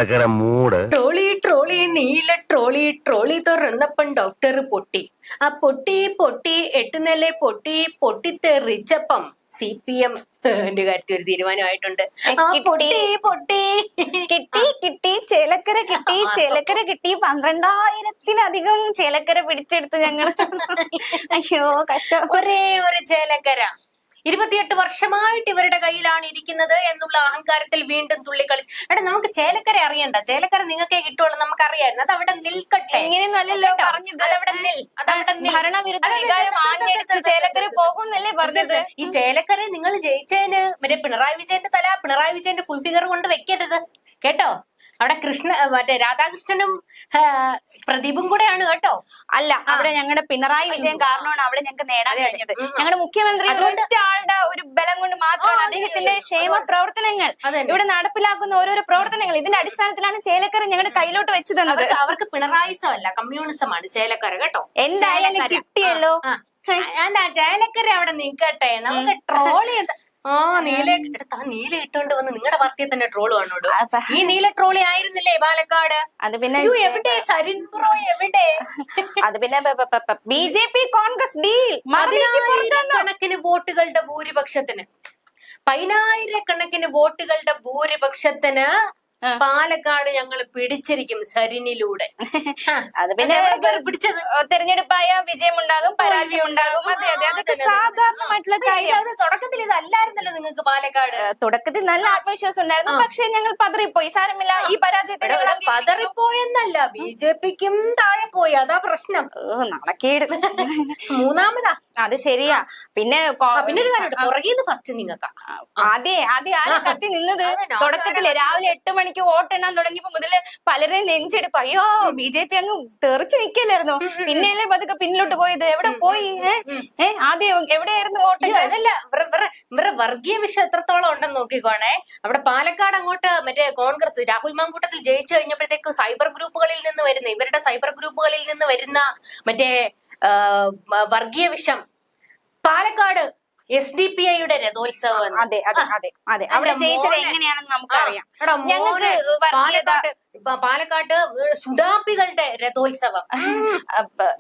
ചേലക്കര മൂട്. Trolley trolley നീല trolley trolley തുറന്നപ്പം doctor പൊട്ടി. ആ പൊട്ടി പൊട്ടി 8 നില പൊട്ടി പൊട്ടിത്തെറിച്ചപ്പം CPM കാര്യത്തിൽ ഒരു തീരുമാനമായിട്ടുണ്ട്. പൊട്ടി പൊട്ടി കിട്ടി കിട്ടി ചേലക്കര കിട്ടി ചേലക്കര കിട്ടി 12,000-ലധികം ചേലക്കര പിടിച്ചെടുത്ത് ഞങ്ങൾ. അയ്യോ കഷ്ടം. ഒരേ ഒരു ചേലക്കര 28 വർഷമായിട്ട് ഇവരുടെ കയ്യിലാണ് ഇരിക്കുന്നത് എന്നുള്ള അഹങ്കാരത്തിൽ വീണ്ടും തുള്ളിക്കളി. എടാ നമുക്ക് ചേലക്കര അറിയണ്ട, ചേലക്കര നിങ്ങൾക്കേ കിട്ടുള്ളൂ, നമുക്കറിയായിരുന്നു. അത് അവിടെ നിൽക്കട്ടെ. ഇങ്ങനെയൊന്നല്ലല്ലോ പറഞ്ഞത്. അതവിടെ നിൽ, അതവിടെ നിൽ. ഭരണവിരുദ്ധ വികാരം ആഞ്ഞടിച്ച് ചേലക്കര പോകുന്നല്ലേ പറഞ്ഞത്. ഈ ചേലക്കര നിങ്ങൾ ജയിച്ചതിന് മറ്റേ പിണറായി വിജയന്റെ തല പിണറായി വിജയന്റെ ഫുൾ ഫിഗർ കൊണ്ട് വെക്കരുത് കേട്ടോ. അവിടെ മറ്റേ രാധാകൃഷ്ണനും പ്രദീപും കൂടെയാണ് കേട്ടോ. അല്ല, അവിടെ ഞങ്ങളുടെ പിണറായി വിജയൻ കാരണമാണ് അവിടെ ഞങ്ങൾക്ക് നേടാൻ കഴിഞ്ഞത്. ഞങ്ങളുടെ മുഖ്യമന്ത്രി ഒറ്റയാളുടെ ഒരു ബലം കൊണ്ട് മാത്രമാണ് അദ്ദേഹത്തിന്റെ ക്ഷേമ പ്രവർത്തനങ്ങൾ ഇവിടെ നടപ്പിലാക്കുന്ന ഓരോരോ പ്രവർത്തനങ്ങൾ. ഇതിന്റെ അടിസ്ഥാനത്തിലാണ് ചേലക്കര ഞങ്ങളുടെ കയ്യിലോട്ട് വെച്ചു തന്നത്. അവർക്ക് പിണറായിസം അല്ല, കമ്മ്യൂണിസമാണ് ചേലക്കര കേട്ടോ. എന്തായാലും കിട്ടിയല്ലോ. ചേലക്കര അവിടെ നിൽക്കട്ടെ. നമുക്ക് ട്രോളി നീല ഇട്ടോണ്ട് വന്ന് നിങ്ങളുടെ പാർട്ടിയെ തന്നെ ട്രോള് കാണോടോ. ഈ നീല ട്രോളി ആയിരുന്നില്ലേ പാലക്കാട്? അത് പിന്നെ എവിടെ സരിൻ ബ്രോ എവിടെ? അത് പിന്നെ BJP കോൺഗ്രസ് ഡീൽ. കണക്കിന് വോട്ടുകളുടെ ഭൂരിപക്ഷത്തിന് 10,000-കണക്കിന് വോട്ടുകളുടെ ഭൂരിപക്ഷത്തിന് പാലക്കാട് ഞങ്ങൾ പിടിച്ചിരിക്കും സരിനിലൂടെ. അത് പിന്നെ പിടിച്ചത് തെരഞ്ഞെടുപ്പായ വിജയമുണ്ടാകും പരാജയം ഉണ്ടാകും. അതെ അതെ, അതൊക്കെ സാധാരണമായിട്ടുള്ള കാര്യം. തുടക്കത്തിൽ ഇതല്ലായിരുന്നല്ലോ നിങ്ങൾക്ക് പാലക്കാട്. തുടക്കത്തിൽ നല്ല ആത്മവിശ്വാസം ഉണ്ടായിരുന്നു, പക്ഷെ ഞങ്ങൾ പതറിപ്പോയി. സാരമില്ല, ഈ പരാജയത്തെ പതറിപ്പോയെന്നല്ല, BJPക്കും താഴെ പോയി, അതാ പ്രശ്നം. നാണക്കേട്. മൂന്നാമതാ. അത് ശരിയാ. പിന്നെ ഒരു കാര്യമുണ്ട്, പുറകീന്ന് ഫസ്റ്റ് നിങ്ങൾക്ക് ആദ്യം ആരാ കത്തി നിന്നത്? തുടക്കത്തില് രാവിലെ 8 മണിക്ക് വോട്ടെണ്ണാൻ തുടങ്ങിയപ്പോ മുതല് പലരെയും നെഞ്ചെടുപ്പ്. അയ്യോ BJP അങ്ങ് തെറിച്ചു നിക്കല്ലായിരുന്നു. പിന്നെയല്ലേ പതുക്കെ പിന്നിലോട്ട് പോയത്. എവിടെ പോയി? ആദ്യം എവിടെയായിരുന്നു വോട്ട്? അതല്ല, ഇവരുടെ വർഗീയ വിഷയം എത്രത്തോളം ഉണ്ടെന്ന് നോക്കിക്കോണേ. അവിടെ പാലക്കാട് അങ്ങോട്ട് മറ്റേ കോൺഗ്രസ് രാഹുൽ മാങ്കൂട്ടത്തിൽ ജയിച്ചു കഴിഞ്ഞപ്പോഴത്തേക്ക് ഇവരുടെ സൈബർ ഗ്രൂപ്പുകളിൽ നിന്ന് വരുന്ന മറ്റേ വർഗീയ വിഷം പാലക്കാട് SDPIയുടെ രഥോത്സവം. അതെ അതെ അതെ അതെ, അവിടെ ജയിച്ചത് എങ്ങനെയാണെന്ന് നമുക്കറിയാം. ഞങ്ങൾക്ക് പാലക്കാട്ട് സുഡാപ്പികളുടെ രഥോത്സവം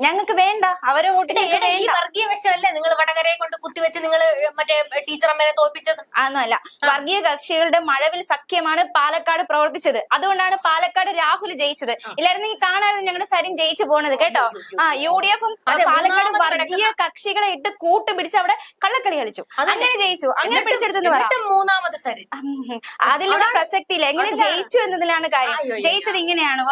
ഞങ്ങൾക്ക് വേണ്ട. അവരെ വോട്ടിന് ഈ വർഗീയ വിഷമല്ലേ നിങ്ങൾ വടകരയെ കൊണ്ട് കുത്തിവെച്ച് നിങ്ങൾ മറ്റേ ടീച്ചറമ്മനെ തോൽപ്പിച്ചത്? അതൊന്നുമല്ല, വർഗീയ കക്ഷികളുടെ മഴവിൽ സഖ്യമാണ് പാലക്കാട് പ്രവർത്തിച്ചത്. അതുകൊണ്ടാണ് പാലക്കാട് രാഹുൽ ജയിച്ചത്. ഇല്ലായിരുന്നെങ്കിൽ കാണായിരുന്നു ഞങ്ങളുടെ സരിൻ ജയിച്ചു പോണത് കേട്ടോ. UDFും പാലക്കാട് വർഗീയ കക്ഷികളെ ഇട്ട് കൂട്ടുപിടിച്ച് അവിടെ കള്ളക്കളി കളിച്ചു. അങ്ങനെ ജയിച്ചു, അങ്ങനെ പിടിച്ചെടുത്തെന്ന് പറയാം. മൂന്നാമത് സരിൻ. അതിലൂടെ പ്രസക്തിയില്ല, എങ്ങനെ ജയിച്ചു എന്നതിലാണ് കാര്യം. ജയിച്ചത് ഇങ്ങനെയാണ്,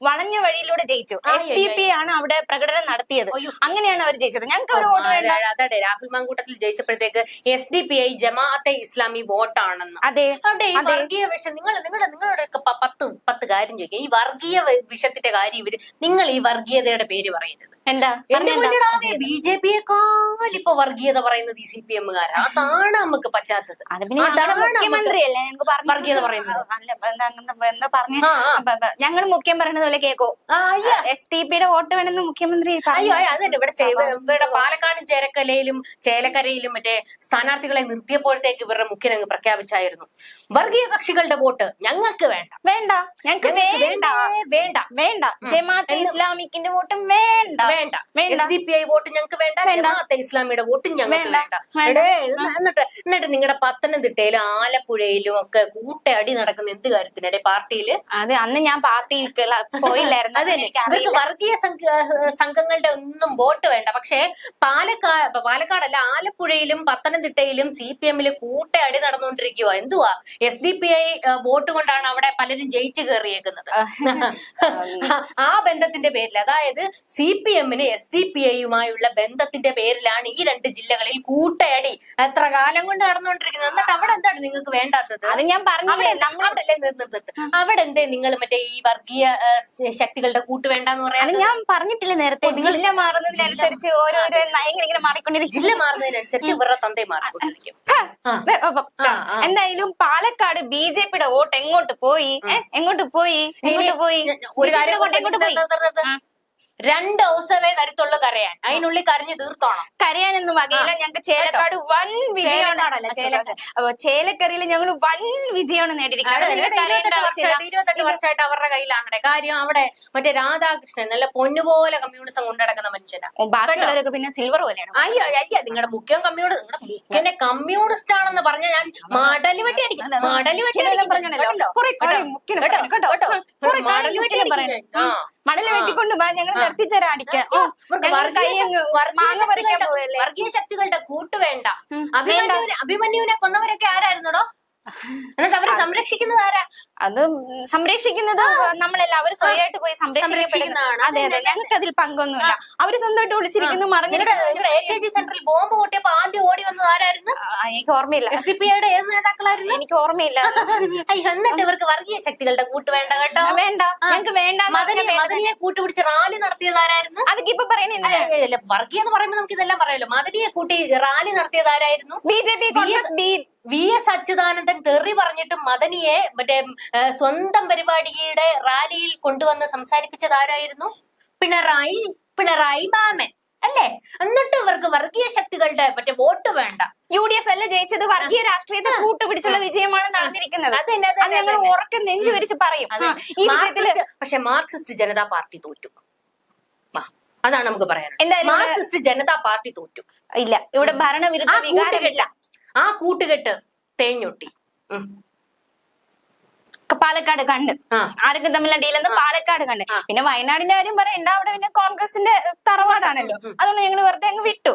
വളഞ്ഞ വഴിയിലൂടെ ജയിച്ചു. SDP ആണ് അവിടെ പ്രകടനം നടത്തിയത്. അങ്ങനെയാണ് അവർ ജയിച്ചത്. ഞങ്ങൾക്ക് ഒരു വോട്ട് വേണ്ട. അതെ, രാഹുൽ മാങ്കൂട്ടത്തിൽ ജയിച്ചപ്പോഴത്തേക്ക് SDPI ജമാഅത്തെ ഇസ്ലാമി വോട്ടാണെന്ന്. അതെ, അവിടെ ഈ വർഗീയ വിഷം നിങ്ങളുടെ 10 കാര്യം ചോദിക്കുക. ഈ വർഗീയ വിഷത്തിന്റെ കാര്യം നിങ്ങൾ ഈ വർഗീയതയുടെ പേര് പറയുന്നത് എന്താ? BJPയെക്കാൾ ഇപ്പൊ വർഗീയത പറയുന്നത് ഈ CPM-കാരാ. അതാണ് നമുക്ക് പറ്റാത്തത്. മുഖ്യമന്ത്രിയല്ലേ വർഗീയത പറയുന്നത്? എന്താ പറഞ്ഞ ഞങ്ങൾ മുഖ്യം പറയുന്നത് പോലെ കേക്കോ. SDPയുടെ വോട്ട് വേണമെന്ന് മുഖ്യമന്ത്രി. അയ്യോ അതന്നെ, ഇവിടെ പാലക്കാടും ചേലക്കരയിലും മറ്റേ സ്ഥാനാർത്ഥികളെ നിർത്തിയപ്പോഴത്തേക്ക് ഇവരുടെ മുഖ്യനങ്ങ് പ്രഖ്യാപിച്ചായിരുന്നു, വർഗീയ കക്ഷികളുടെ വോട്ട് ഞങ്ങൾക്ക് വേണ്ട. ഞങ്ങൾക്ക് വേണ്ട. ജമാഅത്തെ ഇസ്ലാമിക്കിന്റെ വോട്ടും വേണ്ട. SDPI വോട്ട് ഞങ്ങൾക്ക് വേണ്ട. ജമാഅത്തെ ഇസ്ലാമിയുടെ വോട്ടും ഞങ്ങൾക്ക് വേണ്ട. എന്നിട്ട് നിങ്ങളുടെ പത്തനംതിട്ടയിലും ആലപ്പുഴയിലും ഒക്കെ കൂട്ടയടി നടക്കുന്ന എന്ത് കാര്യത്തിനിടെ പാർട്ടിയില്? അതെ, അന്ന് ഞാൻ പാർട്ടി പോയില്ലായിരുന്നു. ഇവർക്ക് വർഗീയ സംഘങ്ങളുടെ ഒന്നും വോട്ട് വേണ്ട. പക്ഷേ പാലക്കാടല്ല, ആലപ്പുഴയിലും പത്തനംതിട്ടയിലും CPM-ല് കൂട്ടയടി നടന്നുകൊണ്ടിരിക്കുക. എന്തുവാ? SDPI വോട്ട് കൊണ്ടാണ് അവിടെ പലരും ജയിച്ചു കയറിയേക്കുന്നത്. ആ ബന്ധത്തിന്റെ പേരിൽ, അതായത് CPM-ന് SDPI-യുമായുള്ള ബന്ധത്തിന്റെ പേരിലാണ് ഈ 2 ജില്ലകളിൽ കൂട്ടയടി എത്ര കാലം കൊണ്ട് നടന്നുകൊണ്ടിരിക്കുന്നത്. എന്നിട്ട് അവിടെ എന്താണ് നിങ്ങൾക്ക് വേണ്ടാത്തത്? അത് ഞാൻ പറഞ്ഞില്ലേ, നമ്മളല്ലേ നിർത്തുന്നത്. അവിടെ എന്തേ നിങ്ങൾ മറ്റേ ഈ വർഗീയ ശക്തികളുടെ കൂട്ട് വേണ്ടെന്ന് പറയാൻ? ഞാൻ പറഞ്ഞിട്ടില്ല നേരത്തെ. ജില്ല മാറുന്നതിനനുസരിച്ച് ഓരോരോ നയങ്ങൾ ഇങ്ങനെ മാറിക്കൊണ്ടിരിക്കും. ജില്ല മാറുന്നതിനനുസരിച്ച് ഇവരുടെ തന്തേ മാറിക്കൊണ്ടിരിക്കും. എന്തായാലും പാലക്കാട് BJPയുടെ വോട്ട് എങ്ങോട്ട് പോയി? ഒരു കാര്യം, 2 ദിവസമേ തരത്തുള്ളൂ കരയാൻ. അതിനുള്ളിൽ കരഞ്ഞു തീർത്തോണം. കരയാനൊന്നും വകയില്ല. ഞങ്ങൾക്ക് ചേലക്കാട് വൻ വിജയമാണ്. ചേലക്കരയിൽ ഞങ്ങൾ വൻ വിജയമാണ് നേടിയിരിക്കുന്നത്. 28 വർഷമായിട്ട് അവരുടെ കയ്യിലാണ് കാര്യം. അവിടെ മറ്റേ രാധാകൃഷ്ണൻ നല്ല പൊന്നുപോലെ കമ്മ്യൂണിസം കൊണ്ടുനടക്കുന്ന മനുഷ്യനാണ്. ബാക്കിയുള്ളവരൊക്കെ പിന്നെ സിൽവർ പോലെയാണ്. അയ്യോ നിങ്ങളുടെ മുഖ്യം നിങ്ങളുടെ കമ്മ്യൂണിസ്റ്റ് ആണെന്ന് പറഞ്ഞ ഞാൻ മടലി വെട്ടി അടിക്കും. മടലി വെട്ടി മടല് വെട്ടിക്കൊണ്ട് ഞങ്ങൾ നിർത്തിത്തരാം അടിക്കാം. വർഗീയ ശക്തികളുടെ കൂട്ട് വേണ്ട. അഭിമന്യുവിനെ കൊന്നവരൊക്കെ ആരായിരുന്നോ? എന്നിട്ട് അവരെ സംരക്ഷിക്കുന്നത് ആരാ? അത് സംരക്ഷിക്കുന്നത് നമ്മളല്ല, അവര് സ്വയമായിട്ട് പോയി സംരക്ഷിക്കപ്പെടുന്നതാണ്. അതെ അതെ, ഞങ്ങൾക്ക് അതിൽ പങ്കൊന്നുമില്ല. അവര് സ്വന്തമായിട്ട് വിളിച്ചിരിക്കുന്നു. AKG സെന്ററിൽ ബോംബ് പൊട്ടിയപ്പോ ആദ്യം ഓടി വന്നത് ആരായിരുന്നു? എനിക്ക് ഓർമ്മയില്ല. SDPIയുടെ ഏത് നേതാക്കളായിരുന്നു? എനിക്ക് ഓർമ്മയില്ല. എന്നിട്ട് ഇവർക്ക് വർഗീയ ശക്തികളുടെ കൂട്ട് വേണ്ട കേട്ടോ. വേണ്ട, ഞങ്ങൾക്ക് വേണ്ട. മദനിയെ കൂട്ടുപിടിച്ച് റാലി നടത്തിയത് ആരായിരുന്നു? അതൊക്കെ ഇപ്പൊ പറയുന്നില്ല. വർഗീയ എന്ന് പറയുമ്പോൾ നമുക്ക് ഇതെല്ലാം പറയാലോ. മദനിയെ കൂട്ടി റാലി നടത്തിയത് ആരായിരുന്നു? BJP. VS അച്യുതാനന്ദൻ തെറി പറഞ്ഞിട്ട് മദനിയെ മറ്റേ സ്വന്തം പരിപാടിയുടെ റാലിയിൽ കൊണ്ടുവന്ന് സംസാരിപ്പിച്ചത് ആരായിരുന്നു? പിണറായി മാമൻ അല്ലേ? എന്നിട്ട് ഇവർക്ക് വർഗീയ ശക്തികളുടെ മറ്റേ വോട്ട് വേണ്ട. UDF അല്ല ജയിച്ചത്, വർഗീയ രാഷ്ട്രീയത്തെ കൂട്ടുപിടിച്ചുള്ള വിജയമാണ് നടന്നിരിക്കുന്നത്. അത് ഞങ്ങൾ ഉറക്കെ നെഞ്ചു വിരിച്ച് പറയും. ഈ വിജയത്തില് പക്ഷെ മാർക്സിസ്റ്റ് ജനതാ പാർട്ടി തോറ്റു. അതാണ് നമുക്ക് പറയാനുള്ളത്. മാർക്സിസ്റ്റ് ജനതാ പാർട്ടി തോറ്റു. ഇല്ല, ഇവിടെ ഭരണവിരുദ്ധ വികാരമില്ല. ആ കൂട്ടുകെട്ട് തേഞ്ഞൊട്ടി. പാലക്കാട് കണ്ട് ആരൊക്കെ തമ്മിലുള്ള ഡീലെന്ന് പാലക്കാട് കണ്ട്. പിന്നെ വയനാടിന്റെ കാര്യം പറയണ്ട, അവിടെ പിന്നെ കോൺഗ്രസിന്റെ തറവാടാണല്ലോ. അതുകൊണ്ട് ഞങ്ങൾ വെറുതെ അങ്ങ് വിട്ടു.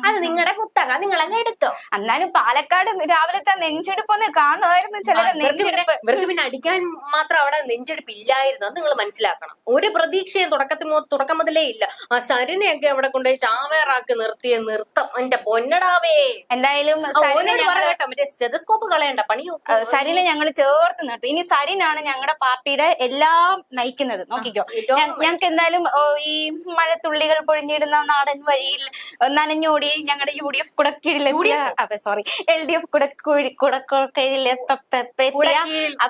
അത് നിങ്ങളുടെ കുത്തക, നിങ്ങൾ അങ്ങ് എടുത്തോ. എന്നാലും പാലക്കാട് രാവിലത്തെ നെഞ്ചെടുപ്പൊന്ന് കാണുമായിരുന്നു ചിലര്. നെഞ്ചെടുപ്പ് ഇവർക്ക് പിന്നെ അടിക്കാൻ മാത്രം അവിടെ നെഞ്ചെടുപ്പ് ഇല്ലായിരുന്നു. അത് നിങ്ങൾ മനസ്സിലാക്കണം. ഒരു പ്രതീക്ഷയും തുടക്കം മുതലേ ഇല്ല. ആ സരിനെയൊക്കെ അവിടെ കൊണ്ടുപോയി ചാവേറാക്കി നിർത്തിയ നൃത്തം എന്റെ പൊന്നടാവേ. എന്തായാലും കേട്ടോ, മറ്റേ സ്റ്റെതസ്കോപ്പ് കളയണ്ട പണി. സരിനെ ഞങ്ങൾ ചേർത്ത് നിർത്തും. ഇനി സരിനാണ് ഞങ്ങളുടെ പാർട്ടിയുടെ എല്ലാം നയിക്കുന്നത്. നോക്കിക്കോ, ഞങ്ങൾക്ക് എന്തായാലും ഈ മഴത്തുള്ളികൾ പൊഴിഞ്ഞിടുന്ന നാടൻ വഴിയിൽ നനഞ്ഞോടി ഞങ്ങളുടെ UDF കുടക്കീഴിലെത്തിയ LDF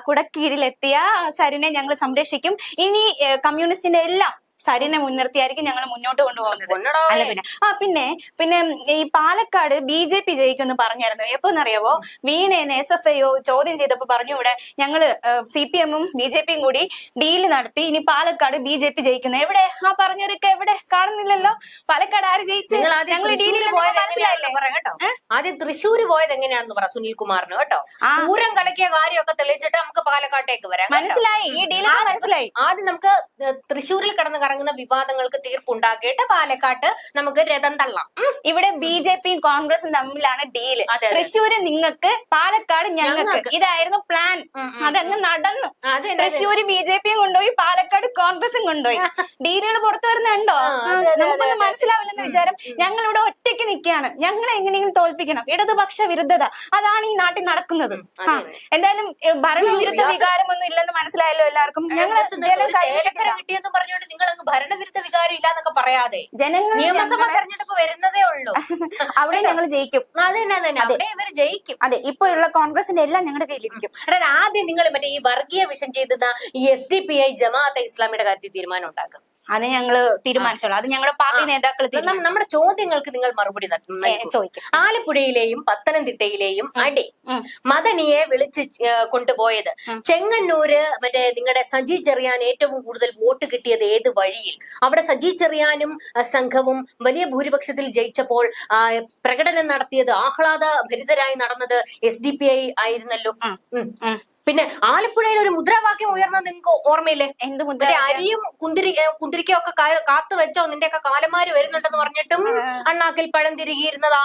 കുടക്കീഴിലെത്തിയ സരിനെ ഞങ്ങൾ സംരക്ഷിക്കും. ഇനി കമ്മ്യൂണിസ്റ്റിന്റെ എല്ലാം സരിനെ മുൻനിർത്തിയായിരിക്കും ഞങ്ങൾ മുന്നോട്ട് കൊണ്ടുപോകുന്നത്. അല്ല പിന്നെ ഈ പാലക്കാട് BJP ജയിക്കുമെന്ന് പറഞ്ഞായിരുന്നു. എപ്പോന്നറിയാവോ? വീണേനെ SFIO ചോദ്യം ചെയ്തപ്പോ പറഞ്ഞു ഇവിടെ ഞങ്ങള് CPM-ഉം BJP-യും കൂടി ഡീല് നടത്തി, ഇനി പാലക്കാട് BJP ജയിക്കുന്നു. എവിടെ ആ പറഞ്ഞവരൊക്കെ എവിടെ? കാണുന്നില്ലല്ലോ. പാലക്കാട് ആര് ജയിച്ചു? ഞങ്ങൾ ഡീലിൽ മനസ്സിലായില്ലേ? ആദ്യം തൃശ്ശൂര് പോയത് എങ്ങനെയാണെന്ന് പറ സുനിൽ കുമാറിന് കേട്ടോ. പൂരം കലക്കിയ കാര്യമൊക്കെ തെളിയിച്ചിട്ട് നമുക്ക് പാലക്കാട്ടേക്ക് വരാം. മനസ്സിലായി, ഈ ഡീലൊക്കെ മനസ്സിലായി. ആദ്യം നമുക്ക് തൃശ്ശൂരിൽ കടന്ന് ഇറങ്ങുന്ന വിവാദങ്ങൾക്ക് തീർപ്പുണ്ടാക്കിയിട്ട് പാലക്കാട്ട് നമുക്ക് രഥം തള്ളാം. ഇവിടെ BJP-യും കോൺഗ്രസും തമ്മിലാണ് ഡീല്. തൃശ്ശൂര് നിങ്ങൾക്ക്, പാലക്കാട് ഞങ്ങൾക്ക്. ഇതായിരുന്നു പ്ലാൻ. അതങ്ങ് നടന്നു. തൃശ്ശൂര് BJP-യും കൊണ്ടുപോയി, പാലക്കാട് കോൺഗ്രസും കൊണ്ടുപോയി. ഡീലുകൾ പുറത്തു വരുന്നുണ്ടോ? നമുക്കൊന്നും മനസ്സിലാവില്ലെന്ന് വിചാരം. ഞങ്ങൾ ഇവിടെ ഒറ്റയ്ക്ക് നിൽക്കുകയാണ്. ഞങ്ങളെ എങ്ങനെയെങ്കിലും തോൽപ്പിക്കണം. ഇടതുപക്ഷ വിരുദ്ധത, അതാണ് ഈ നാട്ടിൽ നടക്കുന്നത്. എന്തായാലും ഭരണവിരുദ്ധ വികാരമൊന്നും ഇല്ലെന്ന് മനസ്സിലായല്ലോ എല്ലാവർക്കും. ഞങ്ങൾ കിട്ടിയെന്ന് പറഞ്ഞുകൊണ്ട് നിങ്ങൾ ഭരണവിരുദ്ധ വികാരം ഇല്ലാന്നൊക്കെ പറയാതെ ജനങ്ങൾ നിയമസഭാ തെരഞ്ഞെടുപ്പ് വരുന്നതേ ഉള്ളൂ. അവിടെ ഞങ്ങൾ ജയിക്കും. അവിടെ ഇവർ ജയിക്കും. അതെ, ഇപ്പൊ ഉള്ള കോൺഗ്രസിന്റെ എല്ലാം ഞങ്ങളുടെ കയ്യിലിരിക്കും. ആദ്യം നിങ്ങൾ മറ്റേ ഈ വർഗീയ വിഷം ചെയ്തുന്ന ഈ SDPI ജമാഅത്തെ ഇസ്ലാമിയുടെ കാര്യത്തിൽ തീരുമാനം ഉണ്ടാക്കും. അത് ഞങ്ങള് തീരുമാനിച്ചോളാം. അത് ഞങ്ങളുടെ പാർട്ടി നേതാക്കൾ നമ്മുടെ ചോദ്യങ്ങൾക്ക് നിങ്ങൾ മറുപടി ചോദിക്കും. ആലപ്പുഴയിലെയും പത്തനംതിട്ടയിലെയും അടി മദനിയെ വിളിച്ച് കൊണ്ടുപോയത്, ചെങ്ങന്നൂര് മറ്റേ നിങ്ങളുടെ സജി ചെറിയാൻ ഏറ്റവും കൂടുതൽ വോട്ട് കിട്ടിയത് ഏത് വഴിയിൽ? അവിടെ സജി ചെറിയാനും സംഘവും വലിയ ഭൂരിപക്ഷത്തിൽ ജയിച്ചപ്പോൾ പ്രകടനം നടത്തിയത്, ആഹ്ലാദ ഭരിതരായി നടന്നത് SDPI ആയിരുന്നല്ലോ. പിന്നെ ആലപ്പുഴയിൽ ഒരു മുദ്രാവാക്യം ഉയർന്നത് നിങ്ങൾക്ക് ഓർമ്മയില്ലേ? എന്ത് അരിയും കുന്തിരിക്കയും ഒക്കെ കാത്തു വെച്ചോ, നിന്റെയൊക്കെ കാലന്മാര് വരുന്നുണ്ടെന്ന് പറഞ്ഞിട്ടും അണ്ണാക്കിൽ പഴം തിരികിയിരുന്നത്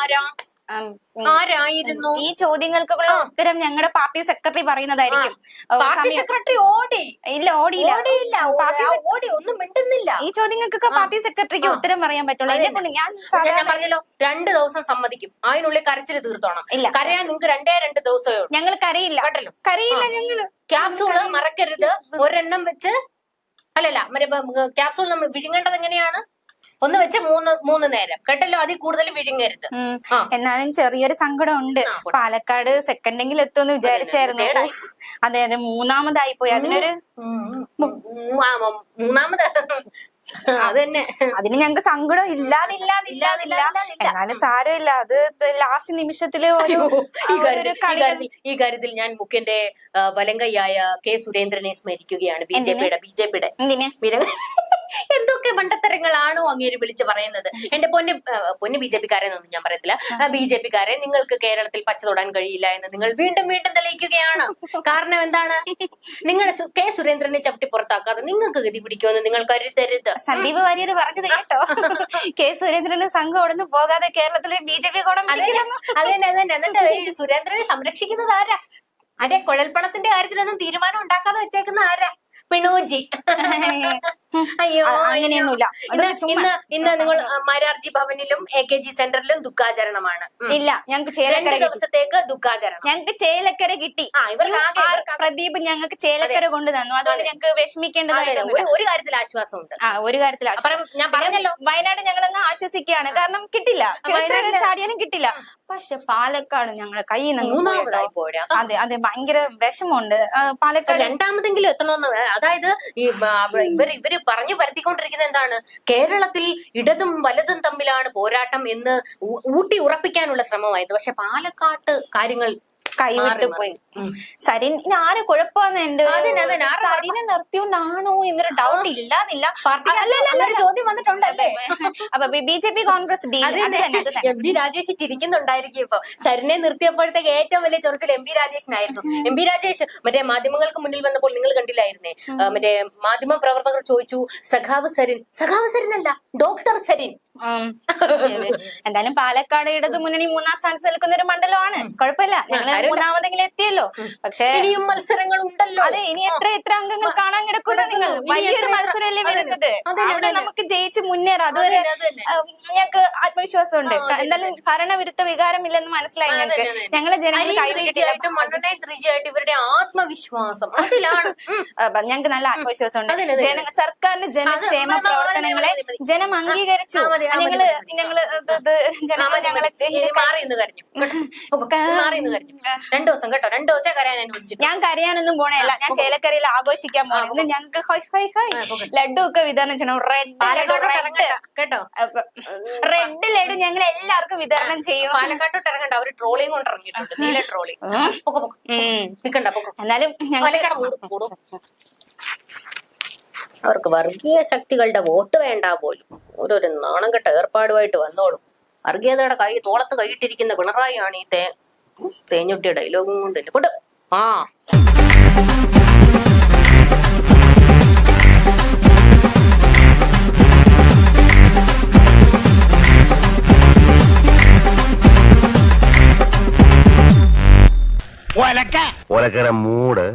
ആരായിരുന്നു? ഈ ചോദ്യങ്ങൾക്കുള്ള ഉത്തരം ഞങ്ങളുടെ പാർട്ടി സെക്രട്ടറി പറയുന്നതായിരിക്കും. പാർട്ടി സെക്രട്ടറി ഓടിയില്ല, ഒന്നും മിണ്ടുന്നില്ല. ഈ ചോദ്യങ്ങൾക്കൊക്കെ പാർട്ടി സെക്രട്ടറിക്ക് ഉത്തരം പറയാൻ പറ്റുള്ളൂ. ഞാൻ പറഞ്ഞല്ലോ 2 ദിവസം സമ്മതിക്കും. അതിനുള്ളിൽ കരച്ചിൽ തീർത്തോണം. ഇല്ല, കരയാൻ നിങ്ങൾക്ക് 2 ദിവസമേ ഉള്ളൂ. ഞങ്ങൾ കരയില്ല കേട്ടല്ലോ, കരയില്ല. ഞങ്ങള് ക്യാപ്സൂള് മറക്കരുത്, ഒരെണ്ണം വെച്ച്. അല്ലല്ല, ക്യാപ്സൂൾ നമ്മൾ വിഴുങ്ങേണ്ടത് എങ്ങനെയാണ്? ഒന്ന് വെച്ച് മൂന്ന് നേരം കേട്ടല്ലോ, അതിൽ കൂടുതൽ വിഴുങ്ങരുത്. ആ. എന്നാലും ചെറിയൊരു സങ്കടം ഉണ്ട്. പാലക്കാട് സെക്കൻഡെങ്കിലും എത്തുമെന്ന് വിചാരിച്ചായിരുന്നു. അതെ അതെ, മൂന്നാമതായി പോയി. അതിനൊരു മൂന്നാമത് അതന്നെ, അതിന് ഞങ്ങക്ക് സങ്കടം ഇല്ലാതില്ല. എന്നാലും സാരമില്ല, അത് ലാസ്റ്റ് നിമിഷത്തില് ഈ കാര്യത്തിൽ ഞാൻ മുഖ്യന്റെ വലങ്കയ്യായ കെ സുരേന്ദ്രനെ സ്മരിക്കുകയാണ്. ബിജെപിയുടെ എന്തൊക്കെ മണ്ടത്തരങ്ങളാണോ അങ്ങേര് വിളിച്ച് പറയുന്നത്. എന്റെ പൊന്ന് ബിജെപിക്കാരെന്നൊന്നും ഞാൻ പറയത്തില്ല. ബിജെപിക്കാരെ നിങ്ങൾക്ക് കേരളത്തിൽ പച്ച തൊടാൻ കഴിയില്ല എന്ന് നിങ്ങൾ വീണ്ടും തെളിയിക്കുകയാണ്. കാരണം എന്താണ്? നിങ്ങൾ കെ സുരേന്ദ്രനെ ചവിട്ടി പുറത്താക്കാതെ നിങ്ങൾക്ക് ഗതി പിടിക്കുമെന്ന് നിങ്ങൾ കരുതരുത്. സന്ദീപ് വാര്യർ പറഞ്ഞത് കേട്ടോ, കെ സുരേന്ദ്രന് സംഘം ഓടുന്നു പോകാതെ കേരളത്തിലെ ബിജെപി അതന്നെ. എന്നിട്ട് ഈ സുരേന്ദ്രനെ സംരക്ഷിക്കുന്നത് ആരാ? അതെ, കുഴൽപ്പണത്തിന്റെ കാര്യത്തിലൊന്നും തീരുമാനം ഉണ്ടാക്കാതെ വെച്ചേക്കുന്ന ആരാ? പിണോജി. അയ്യോ, അങ്ങനെയൊന്നുമില്ല. ഇന്ന് നിങ്ങൾ മാരാർജി ഭവനിലും AKG സെന്ററിലും ദുഃഖാചരണമാണ്. ഇല്ല, ഞങ്ങൾക്ക് ചേലക്കര ദിവസത്തേക്ക് ദുഃഖാചരണം. ഞങ്ങൾക്ക് ചേലക്കര കിട്ടി. പ്രദീപ് ഞങ്ങൾക്ക് ചേലക്കര കൊണ്ട് തന്നു. അതുകൊണ്ട് ഞങ്ങൾക്ക് വിഷമിക്കേണ്ടതായിരുന്നു. ഒരു കാര്യത്തിൽ ആശ്വാസമുണ്ട്. ഒരു കാര്യത്തിൽ ഞാൻ പറഞ്ഞല്ലോ, വയനാട് ഞങ്ങളങ്ങ് ആശ്വസിക്കുകയാണ്. കാരണം കിട്ടില്ല, ചാടിയാലും കിട്ടില്ല. പക്ഷെ പാലക്കാട് ഞങ്ങളെ കയ്യിൽ നിന്ന് മൂന്നാമതായി പോരാ. അതെ, ഭയങ്കര വിഷമമുണ്ട്. പാലക്കാട് രണ്ടാമതെങ്കിലും എത്തണമെന്ന്. അതായത് ഇവര് പറഞ്ഞു പരത്തിക്കൊണ്ടിരിക്കുന്നത് എന്താണ്? കേരളത്തിൽ ഇടതും വലതും തമ്മിലാണ് പോരാട്ടം എന്ന് ഊട്ടി ഉറപ്പിക്കാനുള്ള ശ്രമമായിരുന്നു. പക്ഷെ പാലക്കാട്ട് കാര്യങ്ങൾ കൈവിട്ട് പോയി. സരിൻ ആരെ കുഴപ്പമാന്ന് എന്റെ സരിനെ നിർത്തിയോണ്ടാണോ എന്നൊരു ഡൗട്ട് ഇല്ലാതില്ല. ചോദ്യം വന്നിട്ടുണ്ടല്ലേ? അപ്പൊ BJP Congress deal. MP Rajesh ചിരിക്കുന്നുണ്ടായിരിക്കും ഇപ്പൊ. സരിനെ നിർത്തിയപ്പോഴത്തേക്ക് ഏറ്റവും വലിയ ചൊറിച്ചിൽ MP രാജേഷിനായിരുന്നു. MP രാജേഷ് മറ്റേ മാധ്യമങ്ങൾക്ക് മുന്നിൽ വന്നപ്പോൾ നിങ്ങൾ കണ്ടില്ലായിരുന്നേ? മറ്റേ മാധ്യമ പ്രവർത്തകർ ചോദിച്ചു, സഖാവ് സരിനല്ല ഡോക്ടർ സരിൻ. എന്തായാലും പാലക്കാട് ഇടത് മുന്നണി മൂന്നാം സ്ഥാനത്ത് നിൽക്കുന്ന ഒരു മണ്ഡലമാണ്. കുഴപ്പമില്ല, ഞങ്ങൾ മൂന്നാമതെങ്കിലും എത്തിയല്ലോ. പക്ഷേ ഇനിയും മത്സരങ്ങൾ ഉണ്ടല്ലോ. അതെ, ഇനി എത്ര അംഗങ്ങൾ കാണാൻ കിടക്കുന്നു. നിങ്ങൾ വലിയൊരു മത്സരമല്ലേ വരുന്നത്. അവിടെ നമുക്ക് ജയിച്ച് മുന്നേറാം. അതുവരെ ഞങ്ങൾക്ക് ആത്മവിശ്വാസമുണ്ട്. എന്തായാലും ഭരണവിരുദ്ധ വികാരമില്ലെന്ന് മനസ്സിലായി ഞങ്ങൾക്ക്. ഞങ്ങളെ ജനങ്ങൾ കൈവിട്ടിട്ടില്ല. ഇവരുടെ ആത്മവിശ്വാസം അതിലാണ്. ഞങ്ങൾക്ക് നല്ല ആത്മവിശ്വാസമുണ്ട്. സർക്കാരിന്റെ ജനക്ഷേമ പ്രവർത്തനങ്ങളെ ജനം അംഗീകരിച്ചു. ഞങ്ങള് ഞാൻ കരയാനൊന്നും പോണേല്ല. ഞാൻ ചേലക്കരയിൽ ആഘോഷിക്കാൻ പോണേ. ഇന്ന് ഞങ്ങൾക്ക് ലഡു ഒക്കെ വിതരണം ചെയ്യണം. റെഡ് ലഡു ഞങ്ങൾ എല്ലാവർക്കും വിതരണം ചെയ്യും. പാലക്കാട്ടോട്ട് ഇറങ്ങണ്ട, അവര് ട്രോളിയും കൊണ്ട് ഇറങ്ങിയിട്ടുണ്ട്. നീല ട്രോളി. എന്നാലും അവർക്ക് വർഗീയ ശക്തികളുടെ വോട്ട് വേണ്ട പോലും. ഓരോരു നാണം കെട്ട ഏർപ്പാടുമായിട്ട് വന്നോളും. വർഗീയതയുടെ തോളത്ത് കൈയിട്ടിരിക്കുന്ന പിണറായിയാണ് ഈ തേഞ്ഞൊട്ടിയ ഡയലോഗും കൊണ്ട് കൊണ്ട് ഒലക്കര മൂട്